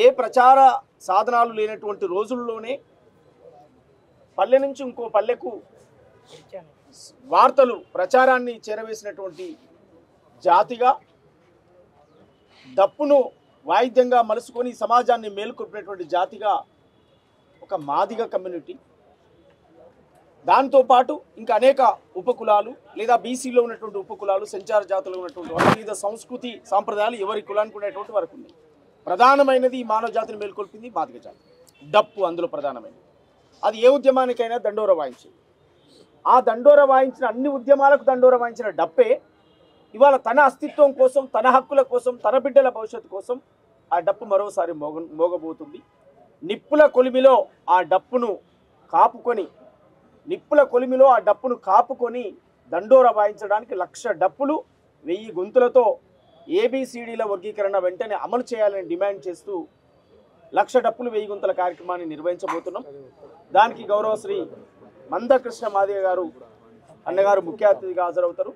ఏ ప్రచార సాధనాలు లేనటువంటి రోజుల్లోనే పల్లె నుంచి ఇంకో పల్లెకు వార్తలు ప్రచారాన్ని చేరవేసినటువంటి జాతిగా దప్పును వాయిద్యంగా మలుసుకొని సమాజాన్ని మేలుకొల్పినటువంటి జాతిగా ఒక మాదిగ కమ్యూనిటీ, దాంతోపాటు ఇంకా అనేక ఉపకులాలు లేదా బీసీలో ఉన్నటువంటి ఉపకులాలు, సంచార జాతులు ఉన్నటువంటి వివిధ సంస్కృతి సాంప్రదాయాలు ఎవరి కులానికి ఉన్నటువంటి వరకు ఉన్నాయి. ప్రధానమైనది ఈ మానవ జాతిని మేల్కొల్పింది మాదిగ జాతి. డప్పు అందులో ప్రధానమైనది. అది ఏ ఉద్యమానికైనా దండోర వాయించింది. ఆ దండోర వాయించిన అన్ని ఉద్యమాలకు దండోర వాయించిన డప్పే ఇవాళ తన అస్తిత్వం కోసం, తన హక్కుల కోసం, తన బిడ్డల భవిష్యత్తు కోసం ఆ డప్పు మరోసారి మోగబోతుంది. నిప్పుల కొలిమిలో ఆ డప్పును కాపుకొని దండోర వాయించడానికి 1,00,000 డప్పులు 1000 గొంతులతో ఏబిసిడీల వర్గీకరణ వెంటనే అమలు చేయాలని డిమాండ్ చేస్తూ 1,00,000 డప్పులు 1000 గొంతుల కార్యక్రమాన్ని నిర్వహించబోతున్నాం. దానికి గౌరవశ్రీ మందకృష్ణ మాదిగ గారు అన్నగారు ముఖ్య అతిథిగా హాజరవుతారు.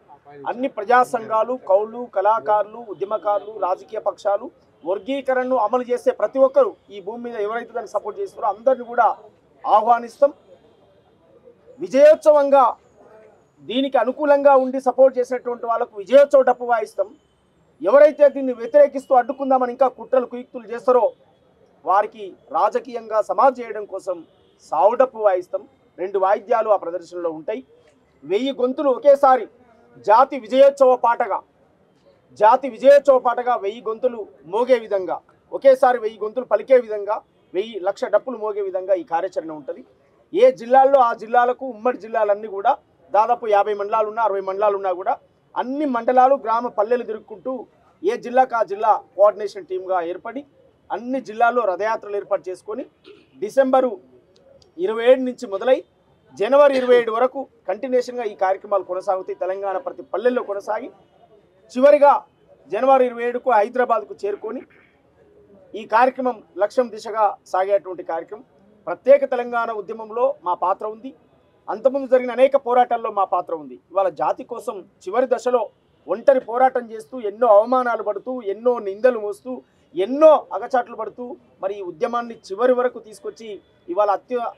అన్ని ప్రజా సంఘాలు, కౌళ్ళు, కళాకారులు, ఉద్యమకారులు, రాజకీయ పక్షాలు వర్గీకరణను అమలు చేసే ప్రతి ఒక్కరు ఈ భూమి మీద ఎవరైతే దాన్ని సపోర్ట్ చేస్తారో అందరిని కూడా ఆహ్వానిస్తాం. విజయోత్సవంగా దీనికి అనుకూలంగా ఉండి సపోర్ట్ చేసినటువంటి వాళ్ళకు విజయోత్సవ డప్పు వాయిస్తాం. ఎవరైతే దీన్ని వ్యతిరేకిస్తూ అడ్డుకుందామని ఇంకా కుట్రలు కుయుక్తులు చేస్తారో వారికి రాజకీయంగా సమాజ్ చేయడం కోసం సావు డప్పు వాయిస్తాం. 2 వాయిద్యాలు ఆ ప్రదర్శనలో ఉంటాయి. 1000 గొంతులు ఒకేసారి జాతి విజయోత్సవ పాటగా 1000 గొంతులు మోగే విధంగా, ఒకేసారి 1000 గొంతులు పలికే విధంగా, 1,00,000 డప్పులు మోగే విధంగా ఈ కార్యాచరణ ఉంటుంది. ఏ జిల్లాల్లో ఆ జిల్లాలకు, ఉమ్మడి జిల్లాలన్నీ కూడా దాదాపు 50 మండలాలు ఉన్నా, 60 మండలాలు ఉన్నా కూడా అన్ని మండలాలు, గ్రామ పల్లెలు తిరుగుకుంటూ ఏ జిల్లాకు ఆ జిల్లా కోఆర్డినేషన్ టీమ్గా ఏర్పడి అన్ని జిల్లాల్లో రథయాత్రలు ఏర్పాటు చేసుకొని డిసెంబరు 27 నుంచి మొదలై జనవరి 27 వరకు కంటిన్యూషన్గా ఈ కార్యక్రమాలు కొనసాగుతాయి. తెలంగాణ ప్రతి పల్లెల్లో కొనసాగి చివరిగా జనవరి 27కు హైదరాబాద్కు చేరుకొని ఈ కార్యక్రమం లక్ష్యం దిశగా సాగేటువంటి కార్యక్రమం. ప్రత్యేక తెలంగాణ ఉద్యమంలో మా పాత్ర ఉంది. అంతకుముందు జరిగిన అనేక పోరాటాల్లో మా పాత్ర ఉంది. ఇవాళ జాతి కోసం చివరి దశలో ఒంటరి పోరాటం చేస్తూ ఎన్నో అవమానాలు పడుతూ, ఎన్నో నిందలు మోస్తూ, ఎన్నో అగచాట్లు పడుతూ మరి ఈ ఉద్యమాన్ని చివరి వరకు తీసుకొచ్చి ఇవాళ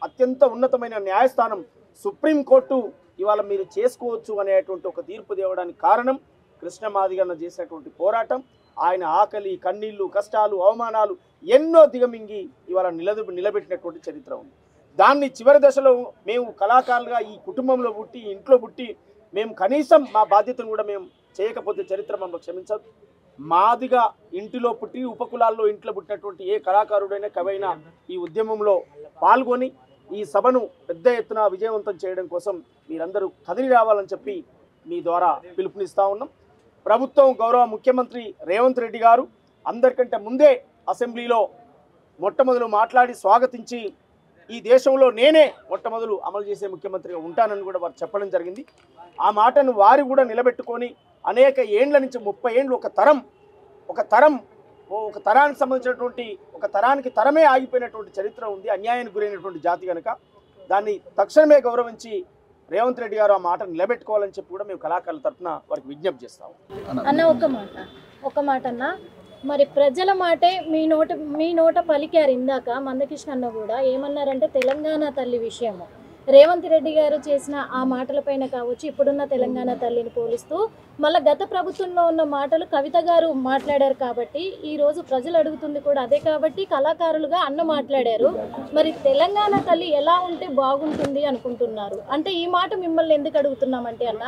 అత్యంత ఉన్నతమైన న్యాయస్థానం సుప్రీంకోర్టు ఇవాళ మీరు చేసుకోవచ్చు అనేటువంటి ఒక తీర్పు తేవడానికి కారణం కృష్ణ మాదిగన్న చేసినటువంటి పోరాటం. ఆయన ఆకలి, కన్నీళ్లు, కష్టాలు, అవమానాలు ఎన్నో దిగమింగి ఇవాళ నిలబెట్టినటువంటి చరిత్ర ఉంది. దాన్ని చివరి దశలో మేము కళాకారులుగా ఈ కుటుంబంలో పుట్టి, ఇంట్లో పుట్టి మేము కనీసం మా బాధ్యతను కూడా మేము చేయకపోతే చరిత్ర మమ్మల్ని క్షమించదు. మాదిగా ఇంటిలో పుట్టి, ఉపకులాల్లో ఇంట్లో పుట్టినటువంటి ఏ కళాకారుడైనా, కవైనా ఈ ఉద్యమంలో పాల్గొని ఈ సభను పెద్ద ఎత్తున విజయవంతం చేయడం కోసం మీరందరూ కదిలి రావాలని చెప్పి మీ ద్వారా పిలుపునిస్తా ఉన్నాం. ప్రభుత్వం, గౌరవ ముఖ్యమంత్రి రేవంత్ రెడ్డి గారు అందరికంటే ముందే అసెంబ్లీలో మొట్టమొదలు మాట్లాడి స్వాగతించి ఈ దేశంలో నేనే మొట్టమొదలు అమలు చేసే ముఖ్యమంత్రిగా ఉంటానని కూడా వారు చెప్పడం జరిగింది. ఆ మాటను వారు కూడా నిలబెట్టుకొని అనేక ఏండ్ల నుంచి 30 ఏండ్లు ఒక తరానికి సంబంధించినటువంటి ఒక తరానికి తరమే ఆగిపోయినటువంటి చరిత్ర ఉంది. అన్యాయానికి గురైనటువంటి జాతి కనుక దాన్ని తక్షణమే గౌరవించి రేవంత్ రెడ్డి గారు ఆ మాట నిలబెట్టుకోవాలని చెప్పి కూడా మేము కళాకారుల తరఫున వారికి విజ్ఞప్తి చేస్తాము. అన్న ఒక మాట అన్న, మరి ప్రజల మాటే మీ నోట పలికారు ఇందాక మందకృష్ణ అన్న కూడా. ఏమన్నారంటే తెలంగాణ తల్లి విషయము రేవంత్ రెడ్డి గారు చేసిన ఆ మాటలపైన కావచ్చు, ఇప్పుడున్న తెలంగాణ తల్లిని పోలిస్తూ మళ్ళీ గత ప్రభుత్వంలో ఉన్న మాటలు కవిత గారు మాట్లాడారు కాబట్టి ఈరోజు ప్రజలు అడుగుతుంది కూడా అదే. కాబట్టి కళాకారులుగా అన్న మాట్లాడారు. మరి తెలంగాణ తల్లి ఎలా ఉంటే బాగుంటుంది అనుకుంటున్నారు? అంటే ఈ మాట మిమ్మల్ని ఎందుకు అడుగుతున్నామంటే అన్న,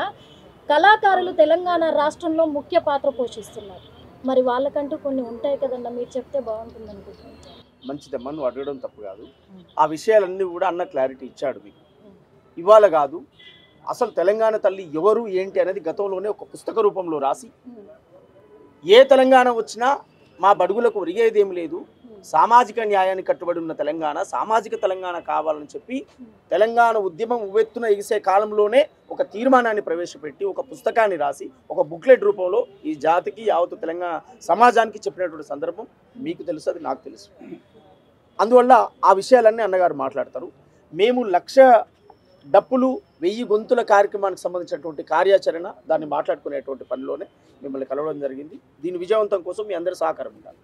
కళాకారులు తెలంగాణ రాష్ట్రంలో ముఖ్య పాత్ర పోషిస్తున్నారు. మరి వాళ్ళకంటూ కొన్ని ఉంటాయి కదన్నా, మీరు చెప్తే బాగుంటుంది అనుకుంటున్నాను. మంచిదమ్మా, నువ్వు అడగడం తప్పు కాదు. ఆ విషయాలన్నీ కూడా అన్న క్లారిటీ ఇచ్చాడు మీకు. ఇవాళ కాదు, అసలు తెలంగాణ తల్లి ఎవరు ఏంటి అనేది గతంలోనే ఒక పుస్తక రూపంలో రాసి ఏ తెలంగాణ వచ్చినా మా బడుగులకు ఒరిగేదేమి లేదు, సామాజిక న్యాయానికి కట్టుబడి ఉన్న తెలంగాణ, సామాజిక తెలంగాణ కావాలని చెప్పి తెలంగాణ ఉద్యమం ఉవ్వెత్తున ఎగిసే కాలంలోనే ఒక తీర్మానాన్ని ప్రవేశపెట్టి ఒక పుస్తకాన్ని రాసి ఒక బుక్లెట్ రూపంలో ఈ జాతికి, యావత్తు తెలంగాణ సమాజానికి చెప్పినటువంటి సందర్భం మీకు తెలుసు, అది నాకు తెలుసు. అందువల్ల ఆ విషయాలన్నీ అన్నగారు మాట్లాడతారు. మేము 1,00,000 డప్పులు 1000 గొంతుల కార్యక్రమానికి సంబంధించినటువంటి కార్యాచరణ దాన్ని మాట్లాడుకునేటువంటి పనిలోనే మిమ్మల్ని కలవడం జరిగింది. దీని విజయవంతం కోసం మీ అందరి సహకారం ఉండాలి.